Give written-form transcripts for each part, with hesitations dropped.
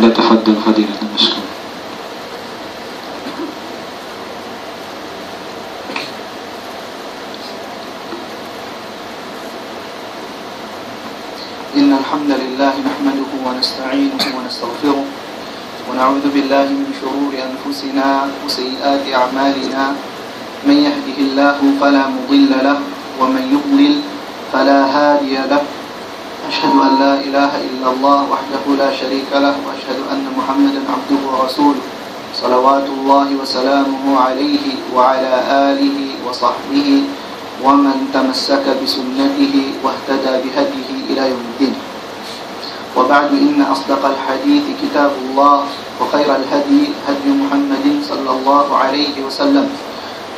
فليتفضل فضيلة المشكور. إن الحمد لله نحمده ونستعينه ونستغفره ونعوذ بالله من شرور أنفسنا وسيئات أعمالنا من يهده الله فلا مضل له ومن يضلل فلا هادي له أشهد أن لا إله إلا الله وحده لا شريك له وأشهد أن محمدا عبده ورسوله صلوات الله وسلامه عليه وعلى آله وصحبه ومن تمسك بسنته واهتدى بهديه إلى يوم الدين. وبعد إن أصدق الحديث كتاب الله وخير الهدي هدي محمد صلى الله عليه وسلم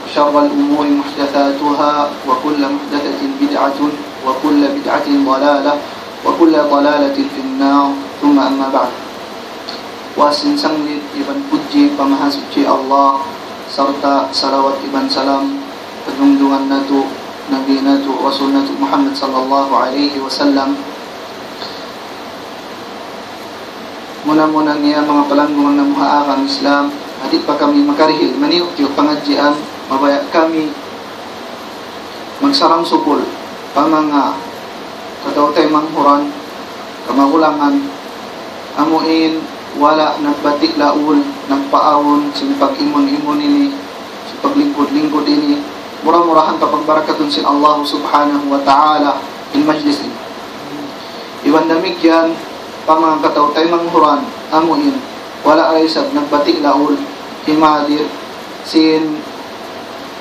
وشر الأمور محدثاتها وكل محدثة بدعة وكل بدعة ضلالة وكل ضلالة في النار ثم أما بعد. Wasin sanglit iban puji pamahasuci Allah serta salawat iban salam penunjungan natu Nabi natu Rasul natu Muhammad sallallahu alaihi wasallam. Muna-muna niya mga palanggungan ng mga akang Islam, hadit pa kami makarihil maniuk yung pangadjian, mabaya kami magsarang supol pamanga katautay manghuran kamagulangan amuin wala nagbatik laul nagpaawon sin pag-imon-imon ini sin paglingkod-lingkod ini murah-murahan kapag barakatun sin Allah subhanahu wa ta'ala in majlis ini. Iwan damikyan pamang katautay manghuran amuin wala aysab nagbatik laul himadir sin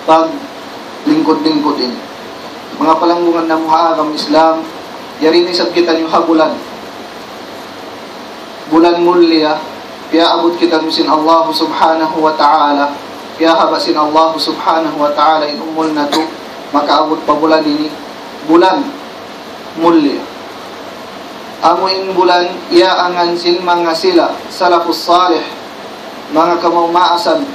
paglingkod-lingkod ini. Mga palanggungan ng muhaagam Islam, yari ni sabkitan yung habulan bulan mulia, pia abot kita sin Allah subhanahu wa ta'ala, pia habasin Allah subhanahu wa ta'ala in umul na to, makaabot pa bulan ini, bulan mulia. Amuin bulan, iaangan sin mga sila, salafus salih, mga kamaumasan,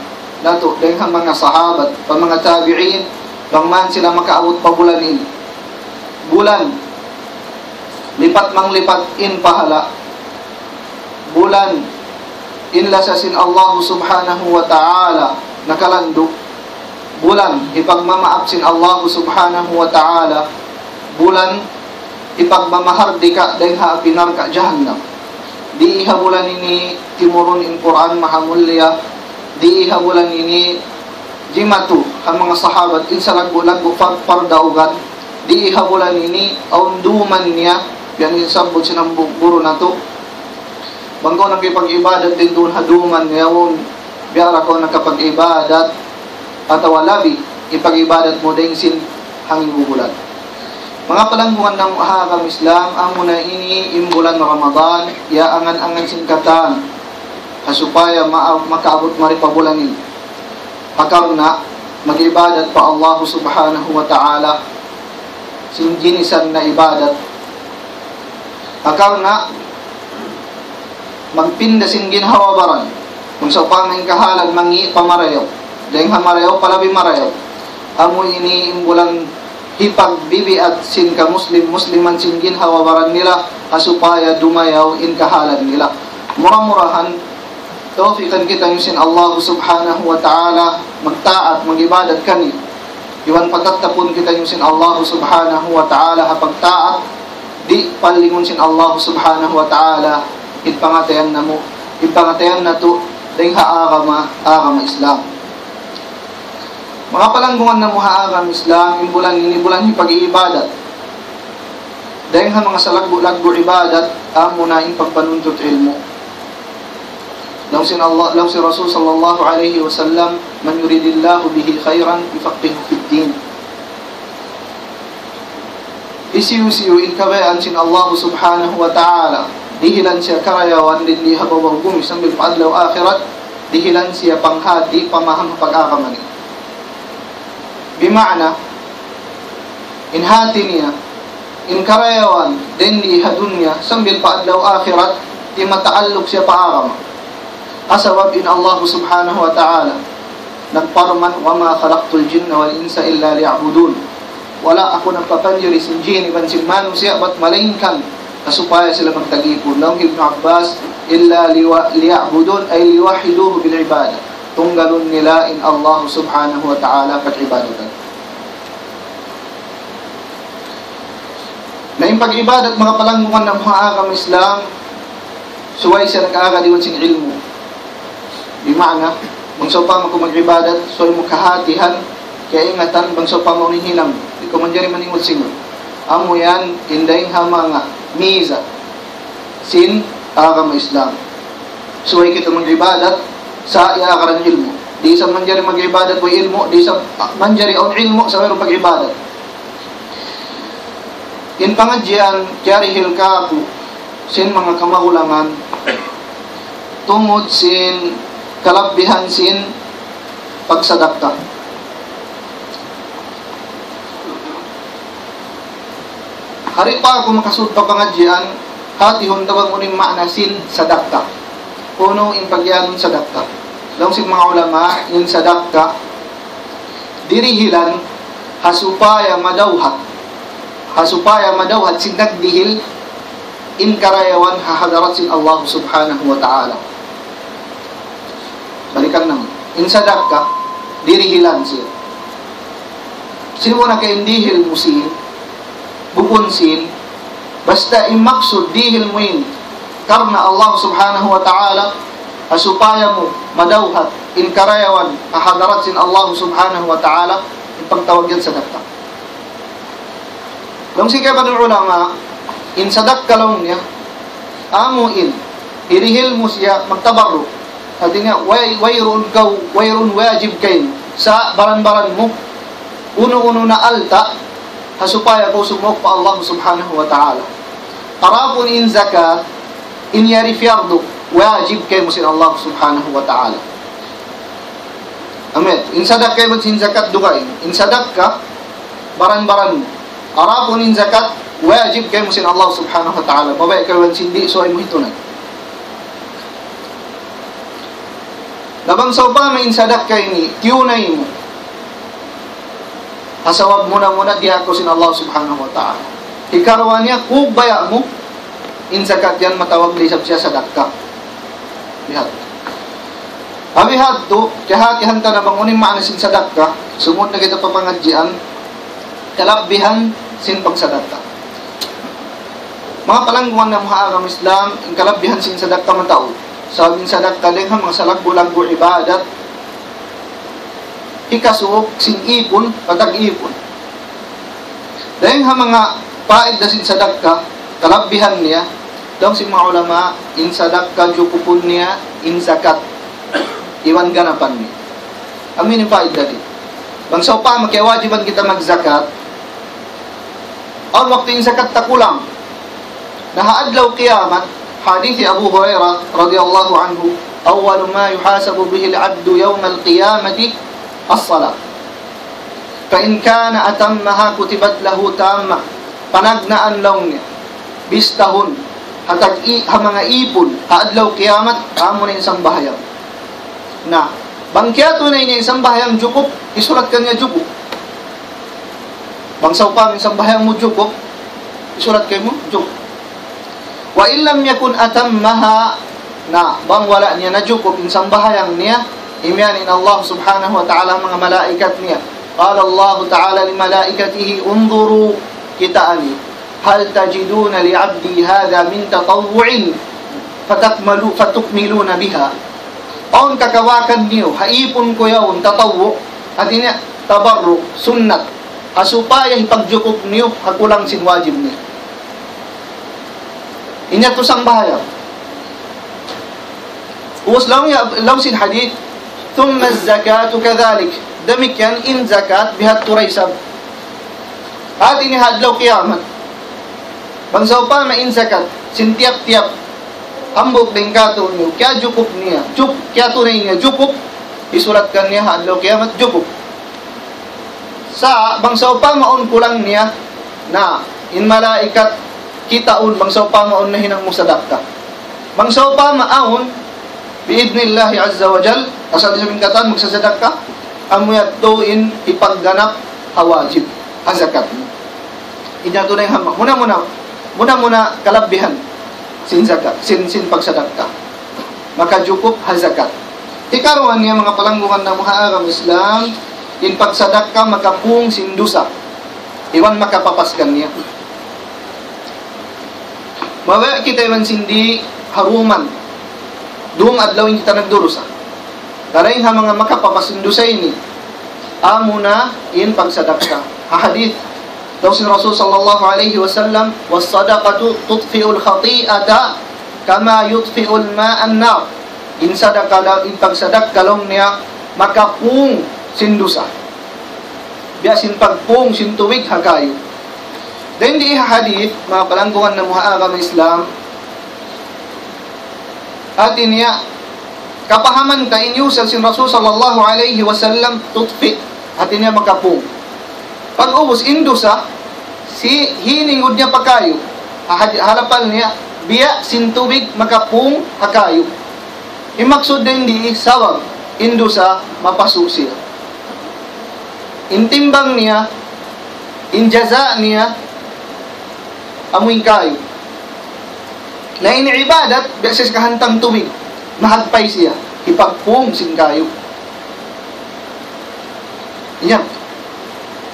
nato, denghang mga sahabat, pa mga tabi'in, bangman sila makaabot pa bulan ini. Bulan, lipat mang lipat in pahala, bulan inlasasin Allah subhanahu wa ta'ala nakalandok, bulan ipagmamaabsin Allah subhanahu wa ta'ala, bulan ipagmamahardika dengha apinar ka jahannam. Di iha bulan ini timurun in Quran mahamulya, di iha bulan ini jimatu ang mga sahabat insa lagu-lagu pardaugan, di iha bulan ini aunduman niya yan isabot sinang buro na to bangko nakipag-ibadat din doon haduman ngayon biyara ko nakapag-ibadat at walabi ipag-ibadat mo din sin hangin bubulan. Mga palanggungan ng ahakam Islam, ang muna ini imbulan Ramadan ya angan-angan singkatan hasupaya makaabot maripabulanin pakarna mag-ibadat pa Allah subhanahu wa ta'ala sin jinisan na ibadat pakarna magpindasin ginhawabaran kung sa paming kahalan mangi pamarayaw dahil hamarayaw palabi marayaw amo ini imbulan hipag bibi at sin ka musliman sin ginhawabaran nila asupaya dumayaw in kahalan nila murah-murahan tawfiqan kita yung sin Allah subhanahu wa ta'ala magtaat magibadat kani iwan pagtatapon kita yung sin Allah subhanahu wa ta'ala hapagtaat di palingon sin Allah subhanahu wa ta'ala ipangatayan na mo, ipangatayan na to dahil haagama Islam. Mga palanggungan ng haagama Islam, imbulan ini bulan hipag-iibadat. Dahil mga salagbo-lagbo ibadat, amo na pagpanuntot ilmu. Law si Rasul sallallahu alaihi wasallam, man yuridillahu bihi khairan, ifaqihu fid din. Isiyu-siyu inkabayaan sin Allah subhanahu wa ta'ala, dihilan siya karayawan din di habawang bumi sambil paadlaw akhirat, dihilan siya panghati pamahang pag-akamani. Bima'na inhati niya in karayawan din di hadunya sambil paadlaw akhirat di mataalok siya paakama asawab in Allah subhanahu wa ta'ala nagparman wa ma khalaqtul jinna wal insa illa liya'budun, wala ako nagpapanjiri sin jini ban sin manusia bat malingkan kasupaya sila magtagipon. Lang Ibn Abbas, illa liya'budun ay liwahiduhu bil ibadah. Tunggalun nila in Allah subhanahu wa ta'ala kat ibadatan. Na yung pag-ibadat mga palanggungan ng mga agam Islam, suway siya nag-aagaliwan sin ilmu. Di maana, bangso pa mo mag-ibadat, suway mo kahatihan, kaya ingatan, bangso pa mo hinang. Di ko man dyan maningol singo. Amo yan, indayng hamanga, miza, sin agam Islam. Suway kita mag-ibadat, sa iakaran ilmu. Di sa man dyan mag-ibadat o ilmu, di sa man dyan on ilmu, sa mayroong pag-ibadat. In pangadyan, kyarihil ka ako, sin mga kamagulangan, tungod sin kalabihan sin pagsadakta. Hari pa ako makasud pa pangadyan, hatihon tawag uning maana sin sadakta. Puno in pagyanon sadakta. Lang sin mga ulama, in sadakta, dirihilan, hasupaya madawhat. Hasupaya madawhat sin nagdihil in karayawan hahadarat sin Allah subhanahu wa ta'ala. Balikan naman. In sadaka, dirihilan siya. Sino na kay indihil mo sin, bukun sin, basta imaksud dihil mo in karna Allah subhanahu wa ta'ala, hasupaya mo madawhat in karayawan hahadarat sin Allah subhanahu wa ta'ala, in pagtawag yan sadaka. Nung sikay pa ng ulama, in sadak kalong niya, amo in, irihil mo siya, magtabarro. At nga, wayrun wajib kayo sa baran-baran mo. Uno-uno na alta, hasupaya ko sumok pa Allah subhanahu wa ta'ala. Tarapon in zakat, in yari fiyardo, wajib kayo mo sin Allah subhanahu wa ta'ala. Amen. In sadak kayo mo sin zakat dukain. In sadak ka, baran-baran mo. Arapon in zakat, wajib kayo mo sin Allah subhanahu wa ta'ala. Mabay kayo ang sindi, so ay mo hitunan. Labang sa pa, may insadak kayo ni, tiyunay mo. Hasawag muna di ako sin Allah subhanahu wa ta'ala. Ikarwa niya, kubaya mo, in zakat yan, matawag lisab siya sa dakka. Lihat. Abihad to, kahatihan ta na bangunin maanasin sa dakka, sumod na kita papangadjian, kalabihan sin pagsadakta. Mga palangguan ng mga agam Islam, ang kalabihan sin sadakta matao. Sabing sadakta din mga salagbo-lagbo ibadat, ikasuok sin ipon, patag-ipon. Dahil mga paid na sin sadakta, kalabihan niya, daw si mga ulama, in sadakta, jukupun niya, in zakat, iwan ganapan niya. Amin yung paid dati. Bangsaw pa, magkiwajiban kita mag-zakat, ang waktu in zakat takulang, nahaadlaw kiyamat, hadithi Abu Hurairah radhiyallahu anhu, awwal ma yuhasabu bihi al-'abdu yawm al-qiyamati as-salat. Fa in kana atammaha kutibat lahu tamma. Panagnaan law niya bistahon hatag mga ipon haadlaw kiyamat amo na isang bahayang. Na bangkyato na isang bahayang jukup, isulat kanya jukup. Bangsaw pa isang bahayang mo jukup, isulat kayo mo jukup. Wa illam yakun atammaha, na bang wala niya na jukup isang bahayang niya, imyanin Allah subhanahu wa ta'ala mga malaikat niya. Qala Allah ta'ala li malaikatihi unzuru kitaani hal tajiduna li 'abdi hadha min tatawwu'in fatukmiluna biha. On kakawakan niyo haipon ko yaon tatawwu at ina tabarruk sunnat asupaya ipagjukup niyo hakulang sin wajib niya. Inya to sang bahaya. Uwas lang sin hadith thumma az-zakatu kadhalik. Demikian in zakat bihat turaysab. At ini hadlaw kiyamat. Bangsaw pa na in zakat sin tiap-tiap ambok din kato niyo kaya jukup niya. Kaya tunay niya jukup isulat kan niya hadlaw kiyamat jukup. Sa bangsaw pa maon kulang niya na in malaikat kitaon bangsaw pa maon na hinang musadakta. Bangsaw pa maon biidnillahi azza wa jal asal sa mingkatan magsasadakta amuyat to in ipagganap hawajib hazakat. Inya to na yung hamak. Muna muna kalabihan sin zakat, sin pagsadaka. Maka cukup hazakat. Ikaruan niya mga palanggungan ng mga Arab Islam, in pagsadaka makapung sin dusa. Iwan makapapaskan niya. Mawaya kita iwan sindi haruman. Doong adlawin kita nagdurusa. Karaing ha mga makapapasindusa ini. Amo na in pagsadaka. Hadith daw si Rasul sallallahu alaihi wasallam, was sadaqatu tudfi'ul khati'ata kama yudfi'ul ma'an nar. In sadaka daw in pagsadaka long niya makapung sindusa. Biasin pagpung sintuwig hakayo. Then di hadith mga palanggungan ng mga agama Islam atin niya kapahaman ta inyusal sin Rasul sallallahu alaihi wasallam tutfi atin niya makapung. Pag ubos indusa si hiningod niya pakayo halapal niya biya sintubig makapung hakayo. Imaksud din di sawag indusa mapasu siya. Intimbang niya injaza niya amuing kayo. Na iniibadat beses kahantang tubig mahagpay siya ipagpung sin kayo. Iyan.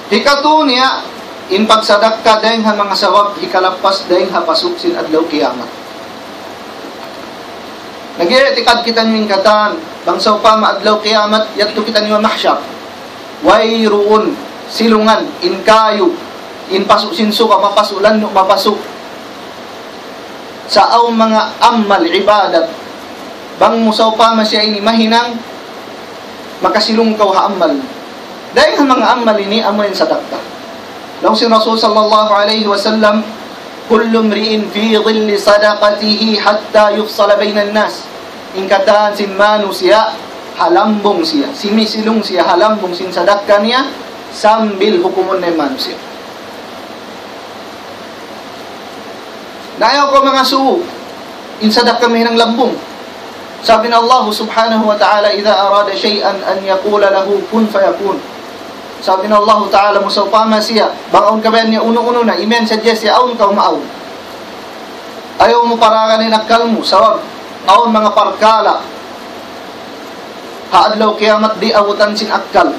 Hikatu niya in pagsadaka dahing ha mga sawab hikalapas dahing ha pasuk sin adlaw kiyamat. Nag-iitikad kita nyo yung katan bangsaw pa maadlaw kiyamat yatto kita nyo mahsyar wayruun silungan in kayo in pasuk sin suka mapasulan no mapasuk sa aw mga amal ibadat bang musaw pa masya ini mahinang makasilong kaw ha amal dahil ang mga amal ini amoy sadaka. Daw si Rasul sallallahu alaihi wasallam kullu mri'in fi dhilli sadaqatihi hatta yufsala bainan nas. In kataan sin manu siya halambong siya simisilong siya halambong sin sadaka niya sambil hukumon na manu siya. Nayaw ko mga suho insadak kami ng lambong. Sabi na Allah subhanahu wa ta'ala idha arada shay'an an yakula lahu kun fayakun. Sabi na Allah ta'ala musawpama siya bangaon ka ba niya uno-uno na imen sa Diyos siya aon ka umaaw. Ayaw mo paraganin akal mo sawag aon mga parkala haadlaw kiyamat di awutan sin akal.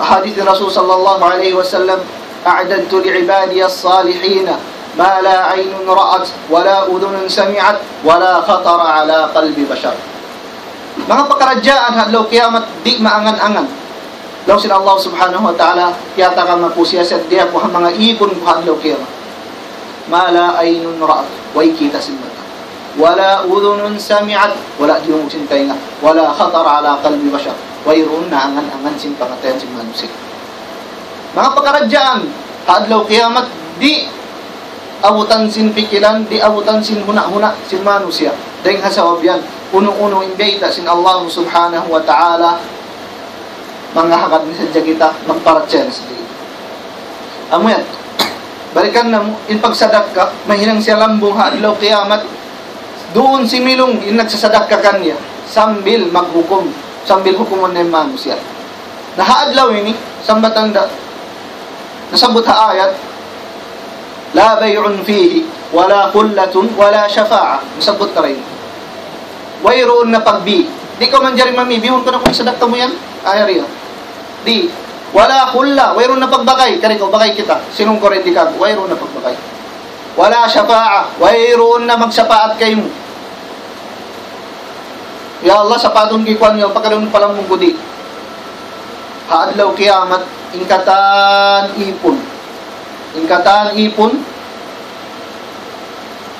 Hadith ni Rasul sallallahu alaihi wasallam a'dadtu li'ibadiya as-salihina ما لا عين رأت ولا أذن سمعت ولا خطر على قلب بشر. Mga pagkaradyaan hadlaw kiyamat di maangan-angan. Daw sila Allah subhanahu wa ta'ala yata ka mapusiya sa diya ko mga ipon ko hadlaw kiyamat. Ma la aynun ra'at way kita sin mata. Wala udhunun sami'at wala diyong sintay nga. Wala khatar ala qalbi bashar. Way roon na angan-angan sin pangatayan sin manusik. Mga pagkaradyaan hadlaw kiyamat di abutan sin pikiran di abutan sin huna-huna sin manusia dahil hasawab yan uno-uno imbita sin Allah subhanahu wa ta'ala mga hakad ni sadya kita magparatyan sa dito amo yan balikan na mo in pagsadak ka mahinang siya lambong haadlaw kiyamat doon si milong in nagsasadak ka kanya sambil maghukom sambil hukumon na manusia na haadlaw ini sambatanda nasabot ha ayat la bay'un fihi wala khullatun wala shafa'a masabot ka rin wayroon na pagbi di ka man dyan mamibihon ko na kung sadakta mo yan ayari yan di wala khulla wayroon na pagbakay kari ko bakay kita sinong ko rin di ka wayroon na pagbakay wala shafa'a wayroon na magsapaat kayo ya Allah sapatong kikuan nyo pagkalun palang mong gudi haadlaw kiyamat ingkatan ipon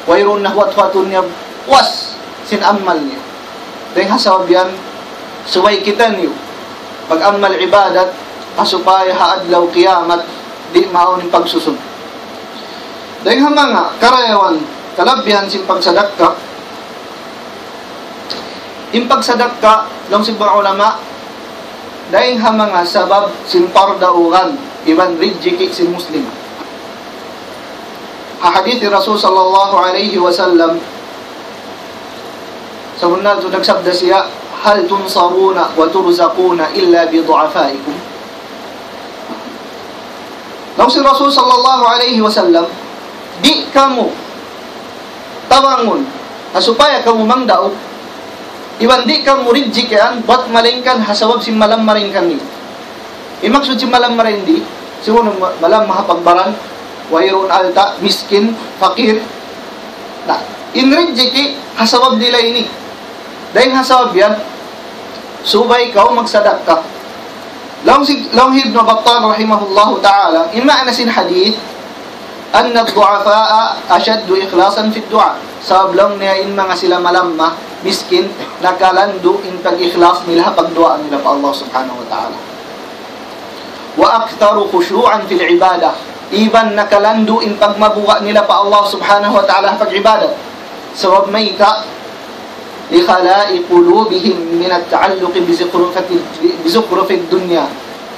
wayroon na huwat-huwatun niya was sinamal niya dahil hasawab yan suway kita niyo pag amal ibadat asupay haadlaw kiyamat di maoning pagsusun dahil mga karayawan kalabyan sin pagsadaka in pagsadaka lang si mga ulama dahil mga sabab sin pardauran iban rijiki sin muslim hadith Rasul sallallahu alaihi wasallam sa hunal to nagsabda siya hal tunsaruna wa turzaquna illa bi du'afaikum. Daw si Rasul sallallahu alaihi wasallam di kamu tawangon supaya kamu mangdaog iwan di kamu rinjikan buat malingkan hasawab si malam maringkan ni imaksud si malam marindi siguro malam mahapagbaran wayron alta miskin fakir na inrinjiki hasawab nila ini dahil hasawab yan subay kau magsadak ka long Ibn Battal rahimahullahu ta'ala ima na sin hadith anna ad-du'afaa ashaddu ikhlasan fi ad-du'a sabab lang niya in mga sila malamma miskin nakalandu in pag-ikhlas nila pagdu'a nila pa Allah subhanahu wa ta'ala wa aktharu khushu'an fil ibadah iban nakalandu in pagmabuka nila pa Allah subhanahu wa ta'ala pag-ibadah sabab may ka likhala'i qulubihim min at-ta'alluq bi zukhrufid dunya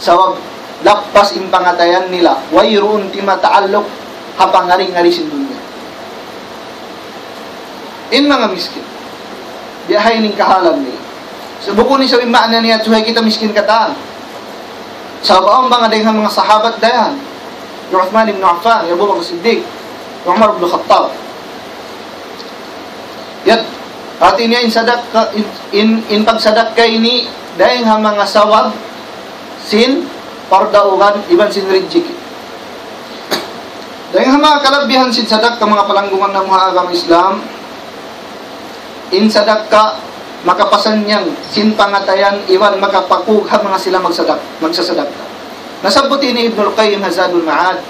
sabab lakpas in pangatayan nila wayroon ti mata'alluq hapangari-ngari sin dunya in mga miskin biyahay ning kahalan nila so buko ni sabi maana niya tuhay kita miskin kataan sabab ang mga dayang mga sahabat dayan Uthman ibn Affan Abu Bakr Siddiq Umar ibn Khattab yat atin niya in pagsadak kay ni dahil ha mga sawab sin pardaugan iban sin rinjiki dahil ha mga kalabihan sin sadak ka mga palanggungan ng mga agama Islam in sadak ka makapasan niyang sin pangatayan iwan makapakugha mga sila magsasadak ka nasabuti ni Ibn al-Qayyim Zadul Ma'ad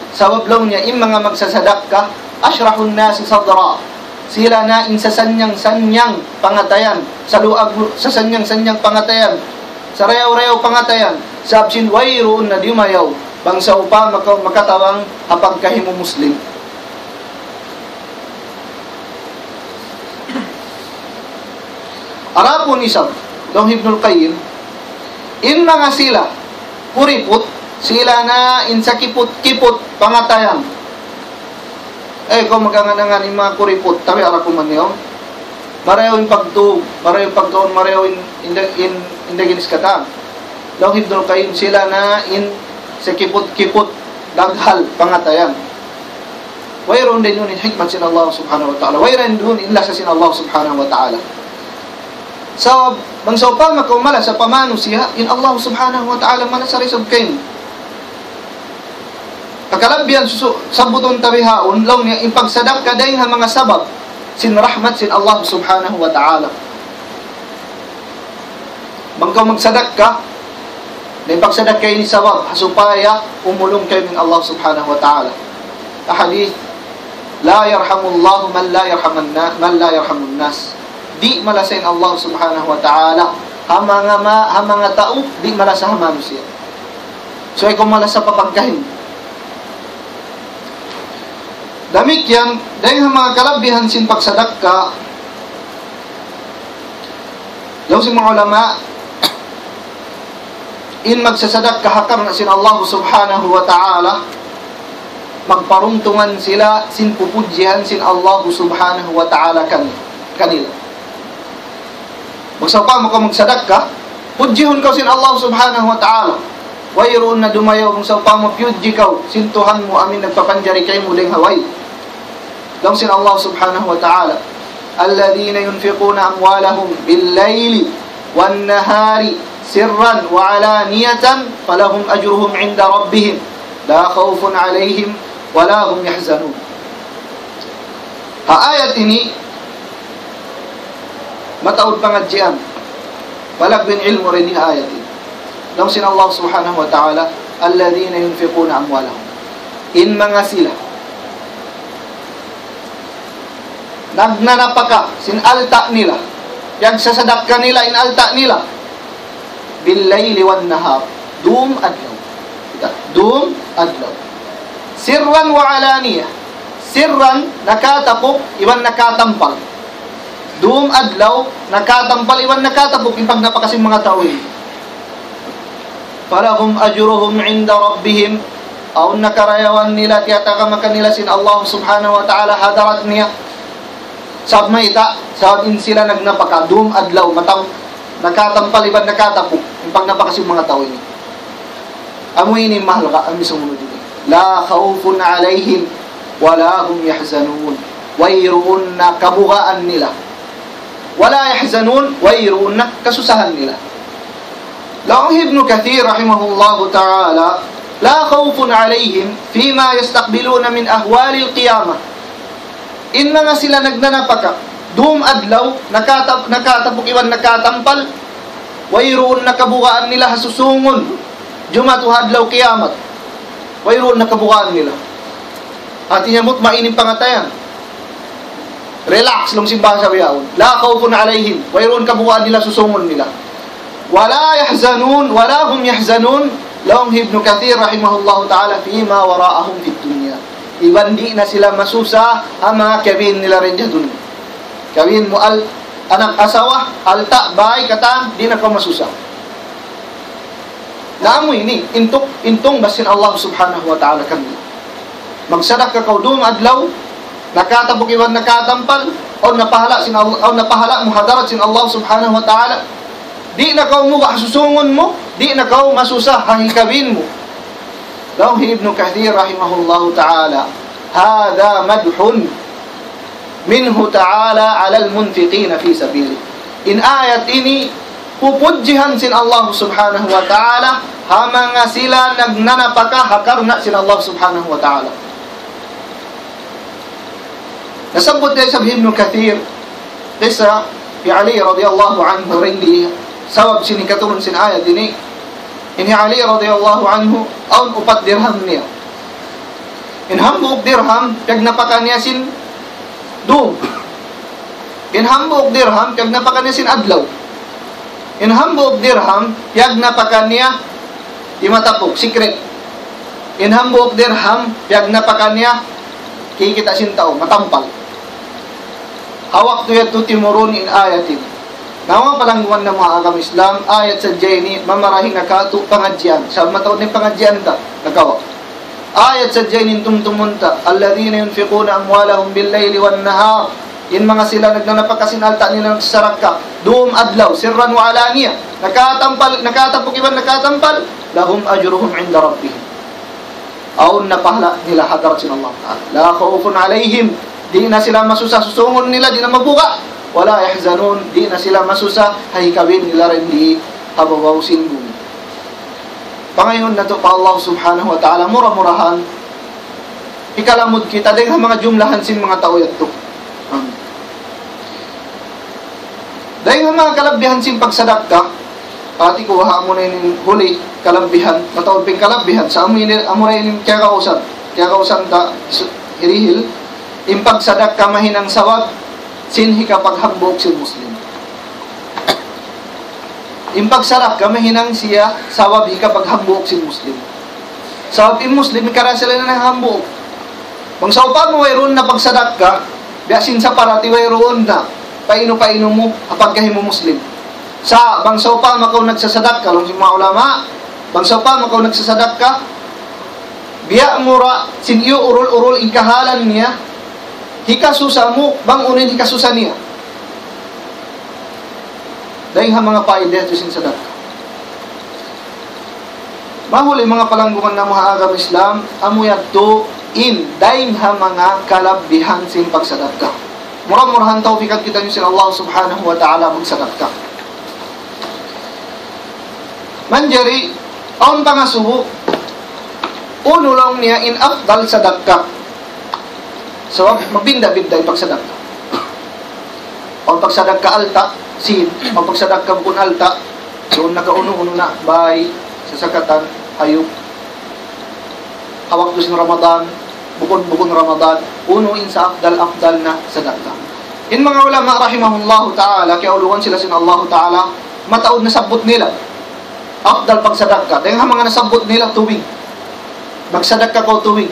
sabab lang niya in mga magsasadak ka ashrahun nasi sadra sila na in sa sanyang pangatayan sa luag sa sanyang pangatayan sa rayaw pangatayan sa absin wayroon na diumayaw bangsa upa makatawang hapag kahimo muslim arapon isab dong Ibnul Qayyim in mga sila kuripot sila na in sa kipot pangatayan kung maganganangan yung mga kuripot, tabi arako man niyo. Mareho yung pagtuog, mareho yung indaginis kata. Long Ibnul Qayyim sila na in sa kipot daghal pangatayan. Wayron din yun in hikmat sin Allah subhanahu wa ta'ala. Wayron din in lasa sin Allah subhanahu wa ta'ala. So, bangsa pa makumala sa pamano siya, in Allah subhanahu wa ta'ala manasarisog kayo. Pagkalabihan sa buton tabihaon law niya ipagsadak ka dahil mga sabab sin rahmat sin Allah subhanahu wa ta'ala bangkaw magsadak ka na ipagsadak kayo ni sabab supaya umulong kayo min Allah subhanahu wa ta'ala hadith la yarhamullahu man la yarhamun nas di malasain Allah subhanahu wa ta'ala hamanga tao di malasa manusia so ikaw malasa papagkahin damik yan, dahil mga kalabihan sin pagsadak ka yung si mga ulama in magsasadak ka hakam na sin Allah subhanahu wa ta'ala magparungtungan sila sin pupudjihan sin Allah subhanahu wa ta'ala kanila magsapa mo ka magsadak ka pudjihon ka sin Allah subhanahu wa ta'ala wayroon na dumayaw kung sa pamapyudji ka sintuhan mo amin nagpapanjari kay mo ding haway lang sin Allah subhanahu wa ta'ala alladhina yunfiquna amwalahum bil-layli wan-nahari sirran wa alaniyatan falahum ajruhum 'inda rabbihim la khawfun 'alayhim wa la hum yahzanun ayat ini mataud pangadjian balagbin ilmu rin ayat ini lang sin Allah subhanahu wa ta'ala alladhina yunfiquna amwalahum in mga sila nagnanapaka sin alta nila yang sasadak ka nila in alta nila bil-layli wan-nahar dum adlaw sirran wa alaniyah sirran nakatapok iwan nakatampal dum adlaw nakatampal iwan nakatapok impag napakasin mga tawin falahum ajruhum 'inda rabbihim aw nakarayawan nila tiyata ka makanila sin Allah subhanahu wa ta'ala hadarat niya sab maita sab in sila nagnapakadum adlaw matang nakatampal iban nakatapok impag napakasin mga tao ini amoy ni mahal ka ang sumunod ini la khawfun alaihim wala hum yahzanun. Wayroon na kabugaan nila. Wala yahzanun, wayroon na kasusahan nila. Laong Ibn Kathir rahimahullahu ta'ala, la khawfun alayhim fima yastaqbiluna min ahwalil qiyamah. In mga sila nagnanapaka, doom adlaw, nakatapok iwan nakatampal, wayroon na kabugaan nila hasusungon, jumatu hadlaw kiyamat. Wayroon na kabugaan nila. At inyamot mainim pangatayan. Relax lang simbahan sa biyaon. La khawfun alayhim. Wayroon kabugaan nila, susungon nila. Wala yahzanun, wala hum yahzanun. Lahum Ibn Kathir rahimahullahu ta'ala fima wara'ahum fid dunya. Ibandi na sila masusa ang mga kawin nila rin dyan dunya. Kawin mo anak asawa, alta, bahay, katan, di na ka masusa. Naamoy ni, intong basin Allah subhanahu wa ta'ala kanila. Magsadak ka kaudong adlaw, nakatabok iwan nakatampal, o napahala muhadarat sin Allah subhanahu wa ta'ala. Di na ka umuga susungon mo, di na ka masusa hahikawin mo. Lahum Ibn Kathir rahimahullahu ta'ala, hada madhun minhu ta'ala ala al-munfiqina fi sabili. In ayat ini, pupudjihan sin Allah subhanahu wa ta'ala hamanga sila nagnanapaka hakarna sin Allah subhanahu wa ta'ala. Nasabot tayo sa Ibn Kathir kisa fi Ali radiyallahu anhu rinli sawab sinikatulun sin ayat ini. Ini Ali radiyallahu anhu aun 4 dirham niya. In hambuk dirham kag napaka niya sin dum. In hambuk dirham kag napaka niya sin adlaw. In hambuk dirham kag napaka niya imatapok secret. In hambuk dirham kag napaka niya kikita sin tao matampal. Hawak tuyat tu timurun in ayatin. Nawa palangguan ng mga agam Islam, ayat sa Jaini, mamarahing nakatu pangadyan. Sa mataon ng pangadyan ta, nagawa. Ayat sa Jaini tumtumunta, alladhina yunfiquna amwalahum bil-layli wan-nahar. In mga sila nagnanapakasin alta nila nagsasarak ka, doom adlaw, sirran wa alaniya. Nakatapok iban nakatampal, lahum ajruhum inda rabbihim. Aun napahala nila hadarat sin Allah Ta'ala. La khawfun alayhim, di na sila masusa, susungon nila, di na mabuka. Wala yahzanun, di na sila masusa, hahikawin nila rin di habawawsin bumi. Pangayon na to pa Allah subhanahu wa ta'ala, mura-murahan, ikalamod kita, dahil mga jumlahan sin mga tao yato. Dahil mga kalabihan sin pagsadak ka, pati kuha mo na yung huli, kalabihan, mataon ping kalabihan, sa amuray yung kaya kausan ta, irihil, yung pagsadak ka mahinang sawag, sinhi kapag hambog si Muslim. Yung pagsarak ka mahinang siya, sawab kapag hambog si Muslim. Sawab yung Muslim, ikara sila na ng hambog. Bang saupa mo, wayroon na pagsadak ka, biasin sa parati, wayroon na, paino-paino mo, kapag kahi mo Muslim. Bang saupa, makaw nagsasadak ka, lang si mga ulama, bang saupa, makaw nagsasadak ka, biya mura, sin iyo urol-urol, ikahalan niya, hikasusa mo, bang unin hikasusa niya. Dahil ha mga paide ito sin sadak. Mahuli mga palanggungan na mga agam Islam, amuyat to in, dahil ha mga kalabihan sin pagsadak ka. Murah-murahan taufikat kita nyo sin Allah subhanahu wa ta'ala magsadak ka. Manjari, aun pangasubo, uno lang niya in afdal sadak ka. So, magbinda-binda yung pagsadak ka. O pagsadak ka alta, sin. O pagsadak ka bukun alta, doon nakauno-uno na, bahay, sasakatan, hayop. Hawak dos ng Ramadan, bukun Ramadan, unuin sa afdal na sadak ka. In mga ulama, rahimahullahu ta'ala, kaya uluan sila sin Allah ta'ala, mataod na sabot nila. Afdal pagsadak ka. Dahil mga nasabot nila, tuwing. Magsadak ka ko tuwing.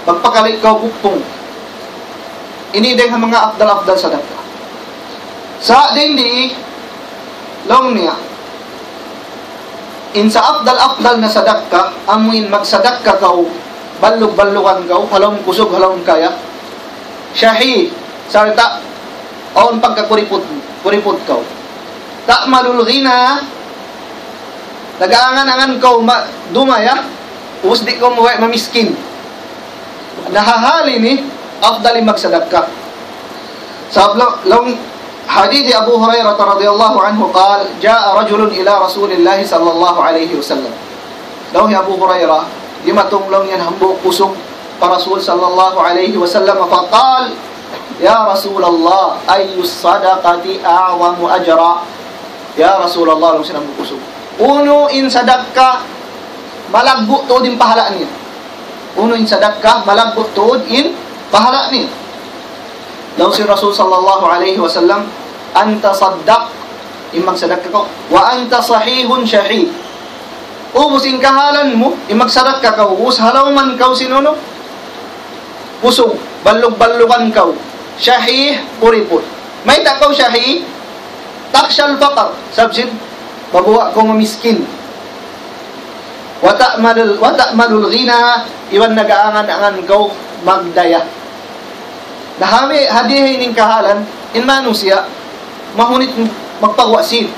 Magpakalit ka kupong. Inideng ang mga afdal sadaka. Sa dindi, long niya, in sa afdal na sadaka, amuin magsadaka kau, balug-balugan kau, halong kusog, halong kaya, syahi, sarta, aon pagkakuripot kau. Tak malulghina, nag-aangan-angan kau, dumaya, usdi ko mamiskin. Nahahali ni, afdal magsadaka. Sa long hadith Abu Hurairah radhiyallahu anhu قال جاء رجل إلى رسول الله صلى الله عليه وسلم. Daw ni Abu Hurairah, limatong long yan hambok kusog pa Rasul sallallahu alaihi wasallam faqal ya Rasulullah ayyus sadaqati a'zamu ajra. Ya Rasulullah, long sinambok kusog. Uno in sadaka malagbo tuod in pahala niya. Uno in sadaka malagbo tuod in pahala niya. Daw si Rasul sallallahu alaihi wasallam, anta saddaq, imag sadaka ko, wa anta sahihun shahid. Ubus in kahalan mo, imag sadaka ka, ubus halaw man kaw sinuno, pusong, balog-balugan kaw, shahih, puripot. May takaw shahih, taksyal faqar, sabsid, babuwa ko mamiskin. Wa ta'malul ghina, iwan nagaangan-angan kaw, magdaya. Nahami hadihin ning kahalan in manusia mahunit magpagwasid.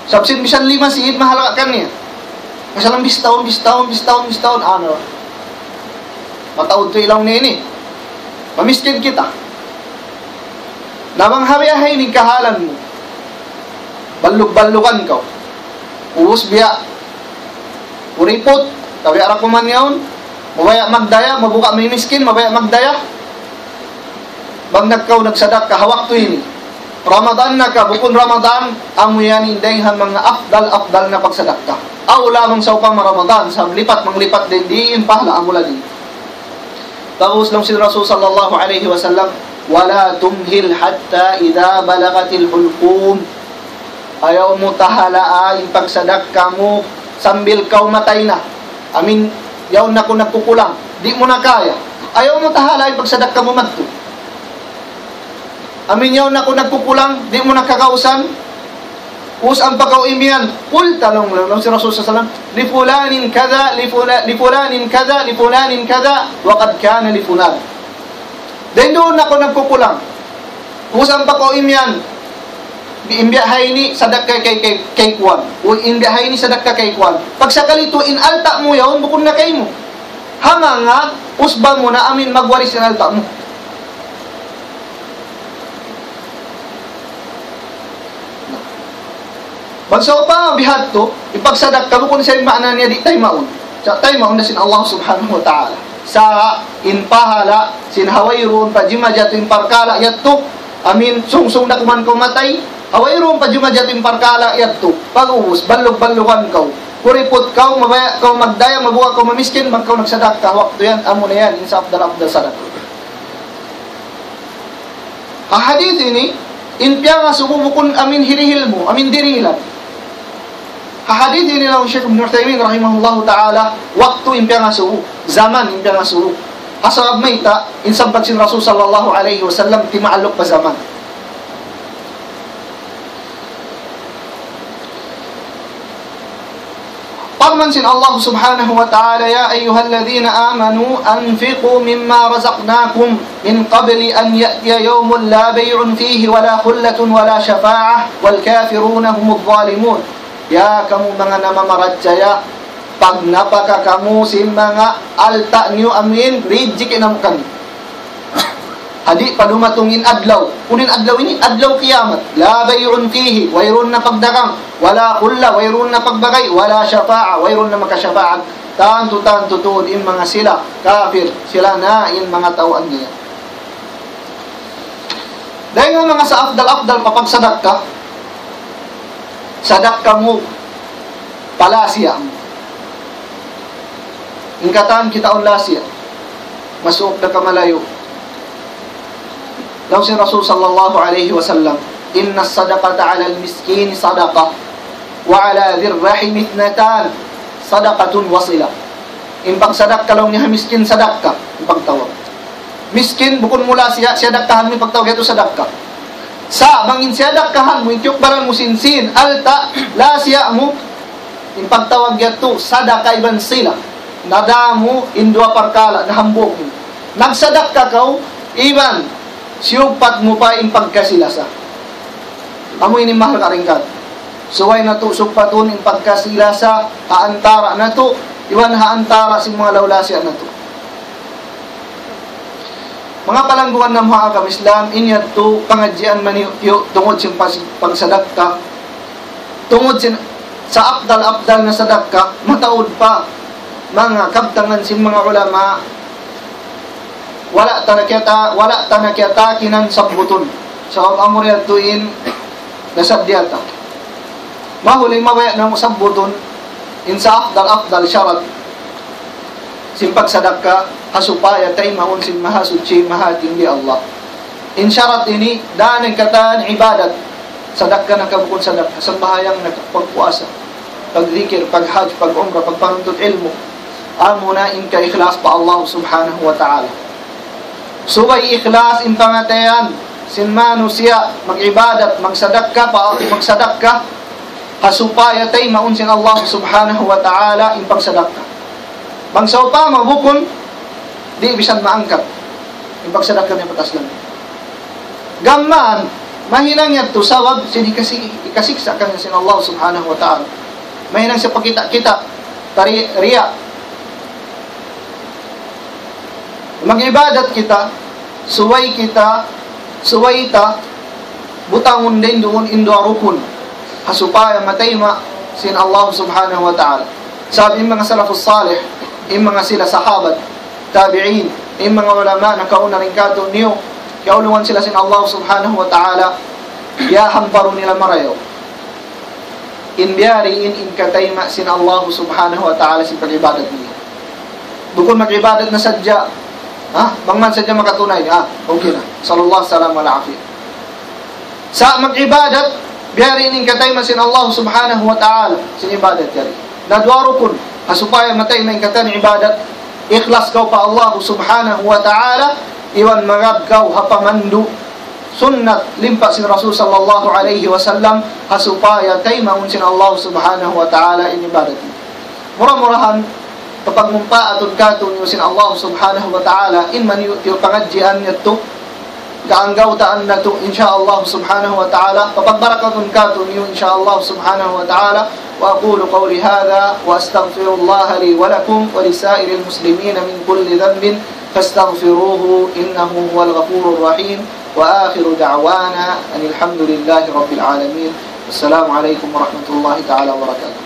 Sabsid bisan 5 siid mahalakan niya. Masalang bistahon ano. Mataod to ilaw nini. Mamiskin kita. Namang habiyahin ning kahalan mo. Balug-balugan ka. Uus biya. Uripot, tabi ara ko man yaon. Mabaya magdaya, mabuka may miskin, mabaya magdaya. Bang nagkaw nagsadak ka, hawak to ini. Ramadan na ka, bukon Ramadan, amo yan indayhan mga afdal na pagsadak ka. Aw lamang sa upang Ramadan, sa manglipat din, diin pahala, amo din. Tapos lang si Rasul sallallahu alaihi wasallam, wala tumhil hatta idha balagatil hulqum. Ayaw mo tahalaa, yung pagsadak ka mo, sambil kaw matay na. Amin, yaw na ko nagkukulang, di mo na kaya. Ayaw mo tahala, yung pagsadak ka mo magto. Amin yaw na kung nagkukulang, di mo nakakausan. Us ang pagkauimian. Kul talong lang si Rasul sallallahu alaihi wasallam, li fulanin kada, li fulanin kada, li fulanin kada, wa qad kana li fulan. Then doon ako nagkukulang. Us ang pagkauimian. Imbiyahay ni sadak kay kuwan. O imbiyahay ni sadak kay kuwan. Pag sakalito in alta mo yaw, bukod na kay mo. Hanga nga usba mo na amin magwaris in alta mo. Bagsaw pa bihat to, ipagsadak ka kung sa maana niya di tayo maun. Sa tayo maun na sin Allah subhanahu wa ta'ala. Sa inpahala, sin hawayron, pajima jatin parkala, yatto, amin, sungsung na kuman kumatay, hawayron, pajima jatin parkala, yatto, pag-uus, balog-balugan kaw, kuripot kaw, mabaya kaw magdaya, mabuha kaw mamiskin, magkaw nagsadak ka, hawak to yan, amo na yan, insa afdal sadak. Hadith ini, inpiya nga sububukun amin hirihil mo, amin dirilan. Hadith ini lang Syekh Ibn Uthaymin rahimahullahu ta'ala, waktu impiya nga suhu, zaman impiya nga suhu. Hasab mayta, insabag sin Rasul sallallahu alaihi wasallam, timaalok pa zaman. Pagman sin Allah subhanahu wa ta'ala, ya ayyuhalladhina amanu, anfiqu mimma razaqnakum min qabli an ya'tiya yawmun la bay'un fihi wala khullatun wala syafa'ah wal kafiruna humudh zalimun. Ya kamu mga namamaratsaya, pag napaka kamu si mga alta niyo amin, rijikin ang kami. Hadi padumatungin adlaw. Kunin adlaw ini, adlaw kiyamat. La bay'un fihi, wayron na pagdagang. Wala kulla, wayron na pagbagay. Wala syafa'a, wayron na makasyafa'at. Tanto tuod in mga sila, kafir, sila na in mga tawaan niya. Dahil nga mga sa afdal papagsadak ka, sadak ka mo, palasya mo. Ingkatan kita on lasya, masuok na kamalayo. Daw si Rasul sallallahu alaihi wasallam, inna sadaqata ala al-miskin sadaqa, wa ala dhir rahim ithnatan, sadaqatun wasila. Impag sadak ka lang niya miskin sadak ka, impag tawag. Miskin, bukod mula siya dakkahan mo, impag tawag ito sadak ka. Sa mangin siya dakkahan mo, intiok baran mo sinsin, alta, lasya mo, impag tawag ito, sadaka iban sila. Nadamu, indua parkala, nahambok mo. Nagsadak ka kaw, iban, siyugpat mo pa impag kasilasa. Amo ini mahal ka rin ka. Suway na to, sugpatun impag kasilasa, haantara na to, iwan haantara si mga lawlasya na to. Mga palangguan ng mga agam Islam, inyad to pangadjian maniyo tungod sin pagsadaka, tungod sin sa abdal na sadaka, mataod pa mga kabtangan sin mga ulama, wala tanakyata kinan sabbuton. So amuriyad tuin nasadyata. Mahuling mabaya ng sabbuton in sa afdal syarat sin pagsadaka hasupaya tay maun sin mahasudsi mahating di Allah. In syarat ini daan ang kataan ibadat, sadaka na kabukon sadaka, sambahayang pagpuasa, pagzikir, paghajj, pag-umrah, pagpanuntut ilmu, amuna in ka ikhlas pa Allah subhanahu wa ta'ala. Subay ikhlas in pangatayan sin manusia mag-ibadat, magsadaka hasupaya tay maun sin Allah subhanahu wa ta'ala in pagsadaka. Bangsaw pa mabukon di bisan maangkat in pagsadaka ni patas lang. Gamman mahinang yadto sawab sin ikasiksa kan sin Allah subhanahu wa ta'ala. Mahinang sa pakita-kita tari riya. Mag-ibadat kita, suway ta butangon din doon indo rukun hasupaya matayma sin Allah subhanahu wa ta'ala. Sabi mga salafus salih, mga sila sahabat, tabi'in, mga ulama na kauna rin kato niyo, kaulungan sila sin Allah subhanahu wa ta'ala, yahamparo nila marayo. Inbiyari in katayma sin Allah subhanahu wa ta'ala sin pag-ibadat niya. Bukod mag-ibadat na sadya, bangman sadya makatunay, okay na. Sallallahu salam wa la'afiyah. Sa mag-ibadat, biyari in katayma sin Allah subhanahu wa ta'ala sin ibadat yari. Nadwarukun, hasupaya matay may katan ibadat, ikhlas kau pa Allah subhanahu wa ta'ala, iwan magab kau hapamandu sunnat limpa sin Rasul sallallahu alaihi wasallam, hasupaya tay maun sin Allah subhanahu wa ta'ala in ibadat. Murah-murahan kapag mumpa atun katun sin Allah subhanahu wa ta'ala in man yung pangadjian nito kaanggaw taan na to insyaallah subhanahu wa ta'ala, kapag barakatun katun yung insyaallah subhanahu wa ta'ala. وأقول قولي هذا وأستغفر الله لي ولكم ولسائر المسلمين من كل ذنب فاستغفروه إنه هو الغفور الرحيم وآخر دعوانا أن الحمد لله رب العالمين. السلام عليكم ورحمة الله تعالى وبركاته.